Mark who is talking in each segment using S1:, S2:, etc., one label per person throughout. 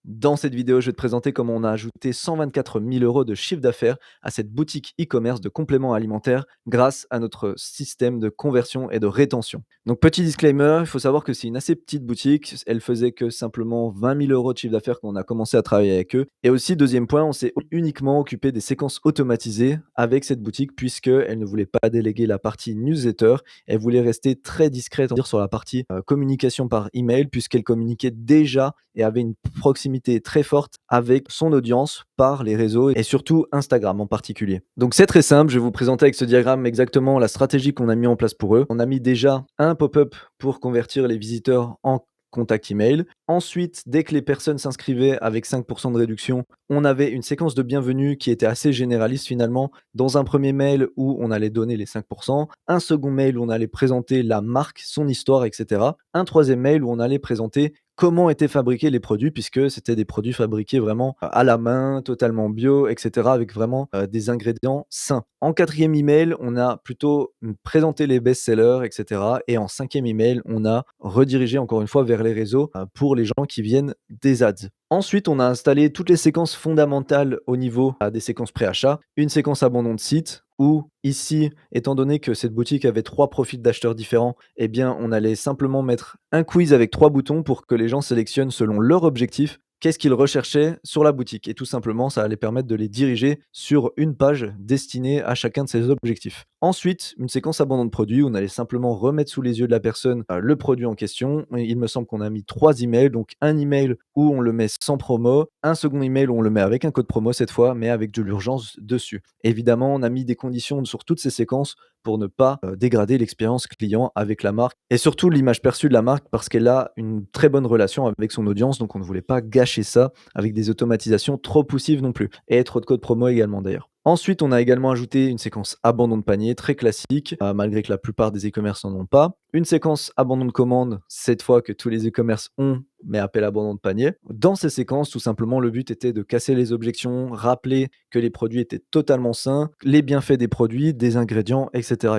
S1: Dans cette vidéo, je vais te présenter comment on a ajouté 124 000 € de chiffre d'affaires à cette boutique e-commerce de compléments alimentaires grâce à notre système de conversion et de rétention. Donc petit disclaimer, il faut savoir que c'est une assez petite boutique, elle faisait que simplement 20 000 € de chiffre d'affaires quand on a commencé à travailler avec eux. Et aussi, deuxième point, on s'est uniquement occupé des séquences automatisées avec cette boutique puisqu'elle ne voulait pas déléguer la partie newsletter, elle voulait rester très discrète on va dire, sur la partie communication par email puisqu'elle communiquait déjà et avait une proximité très forte avec son audience par les réseaux et surtout Instagram en particulier. Donc c'est très simple, je vais vous présenter avec ce diagramme exactement la stratégie qu'on a mis en place pour eux. On a mis déjà un pop-up pour convertir les visiteurs en contact email. Ensuite, dès que les personnes s'inscrivaient avec 5% de réduction, on avait une séquence de bienvenue qui était assez généraliste finalement. Dans un premier mail où on allait donner les 5%, un second mail où on allait présenter la marque, son histoire, etc. Un troisième mail où on allait présenter comment étaient fabriqués les produits, puisque c'était des produits fabriqués vraiment à la main, totalement bio, etc., avec vraiment des ingrédients sains. En quatrième email, on a plutôt présenté les best-sellers, etc. Et en cinquième email, on a redirigé encore une fois vers les réseaux pour les gens qui viennent des ads. Ensuite, on a installé toutes les séquences fondamentales au niveau des séquences pré-achat, une séquence abandon de site, où ici, étant donné que cette boutique avait 3 profils d'acheteurs différents, eh bien, on allait simplement mettre un quiz avec 3 boutons pour que les gens sélectionnent selon leur objectif, qu'est-ce qu'ils recherchaient sur la boutique. Et tout simplement, ça allait permettre de les diriger sur une page destinée à chacun de ces objectifs. Ensuite, une séquence abandon de produit, où on allait simplement remettre sous les yeux de la personne le produit en question. Et il me semble qu'on a mis 3 emails, donc un email où on le met sans promo, un second email où on le met avec un code promo cette fois, mais avec de l'urgence dessus. Évidemment, on a mis des conditions sur toutes ces séquences pour ne pas dégrader l'expérience client avec la marque et surtout l'image perçue de la marque parce qu'elle a une très bonne relation avec son audience, donc on ne voulait pas gâcher ça avec des automatisations trop poussives non plus et trop de codes promo également d'ailleurs. Ensuite, on a également ajouté une séquence abandon de panier très classique, malgré que la plupart des e-commerce n'en ont pas. Une séquence abandon de commande, cette fois que tous les e-commerce ont, mais appel abandon de panier. Dans ces séquences, tout simplement, le but était de casser les objections, rappeler que les produits étaient totalement sains, les bienfaits des produits, des ingrédients, etc.,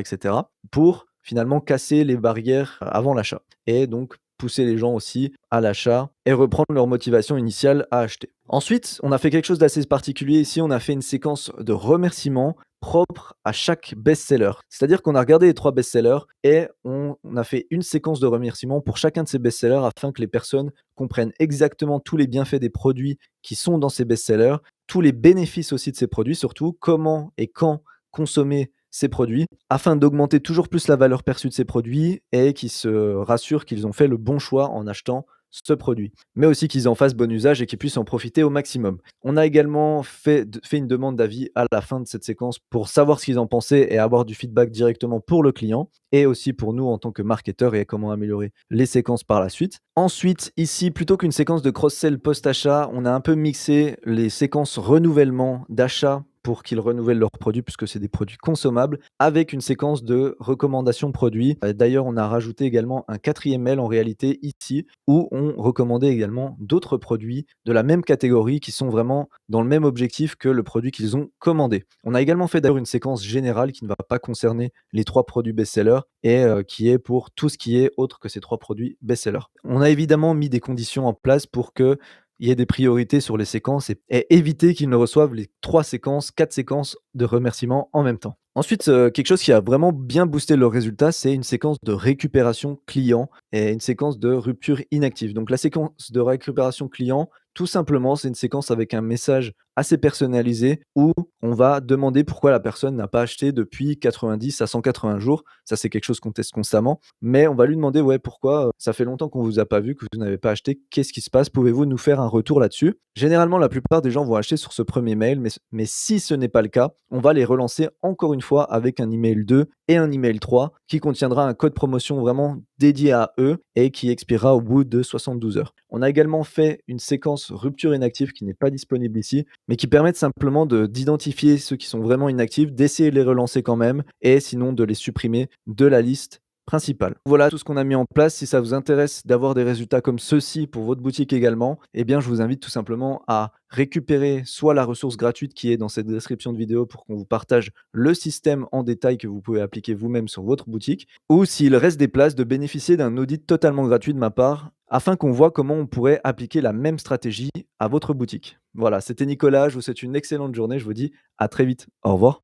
S1: pour finalement casser les barrières avant l'achat. Et donc pousser les gens aussi à l'achat et reprendre leur motivation initiale à acheter. Ensuite, on a fait quelque chose d'assez particulier ici, on a fait une séquence de remerciements propre à chaque best-seller. C'est-à-dire qu'on a regardé les 3 best-sellers et on a fait une séquence de remerciements pour chacun de ces best-sellers afin que les personnes comprennent exactement tous les bienfaits des produits qui sont dans ces best-sellers, tous les bénéfices aussi de ces produits, surtout comment et quand consommer ces produits afin d'augmenter toujours plus la valeur perçue de ces produits et qu'ils se rassurent qu'ils ont fait le bon choix en achetant ce produit, mais aussi qu'ils en fassent bon usage et qu'ils puissent en profiter au maximum. On a également fait une demande d'avis à la fin de cette séquence pour savoir ce qu'ils en pensaient et avoir du feedback directement pour le client et aussi pour nous en tant que marketeurs et comment améliorer les séquences par la suite. Ensuite, ici, plutôt qu'une séquence de cross-sell post-achat, on a un peu mixé les séquences renouvellement d'achat pour qu'ils renouvellent leurs produits puisque c'est des produits consommables, avec une séquence de recommandations produits. D'ailleurs, on a rajouté également un 4e mail en réalité ici, où on recommandait également d'autres produits de la même catégorie qui sont vraiment dans le même objectif que le produit qu'ils ont commandé. On a également fait d'ailleurs une séquence générale qui ne va pas concerner les 3 produits best-sellers et qui est pour tout ce qui est autre que ces 3 produits best-sellers. On a évidemment mis des conditions en place pour que il y ait des priorités sur les séquences et éviter qu'ils ne reçoivent les 3 séquences, 4 séquences de remerciements en même temps. Ensuite, quelque chose qui a vraiment bien boosté leurs résultats, c'est une séquence de récupération client et une séquence de rupture inactive. Donc la séquence de récupération client, tout simplement, c'est une séquence avec un message assez personnalisé où on va demander pourquoi la personne n'a pas acheté depuis 90 à 180 jours. Ça, c'est quelque chose qu'on teste constamment, mais on va lui demander: «Ouais, pourquoi, ça fait longtemps qu'on vous a pas vu, que vous n'avez pas acheté, qu'est-ce qui se passe? Pouvez-vous nous faire un retour là-dessus?» Généralement, la plupart des gens vont acheter sur ce premier mail, mais si ce n'est pas le cas, on va les relancer encore une fois avec un email 2 et un email 3 qui contiendra un code promotion vraiment dédié à eux et qui expirera au bout de 72 heures. On a également fait une séquence rupture inactive qui n'est pas disponible ici, mais qui permet simplement d'identifier ceux qui sont vraiment inactifs, d'essayer de les relancer quand même et sinon de les supprimer de la liste principal. Voilà tout ce qu'on a mis en place. Si ça vous intéresse d'avoir des résultats comme ceux-ci pour votre boutique également, eh bien, je vous invite tout simplement à récupérer soit la ressource gratuite qui est dans cette description de vidéo pour qu'on vous partage le système en détail que vous pouvez appliquer vous-même sur votre boutique, ou s'il reste des places, de bénéficier d'un audit totalement gratuit de ma part afin qu'on voit comment on pourrait appliquer la même stratégie à votre boutique. Voilà, c'était Nicolas, je vous souhaite une excellente journée, je vous dis à très vite. Au revoir.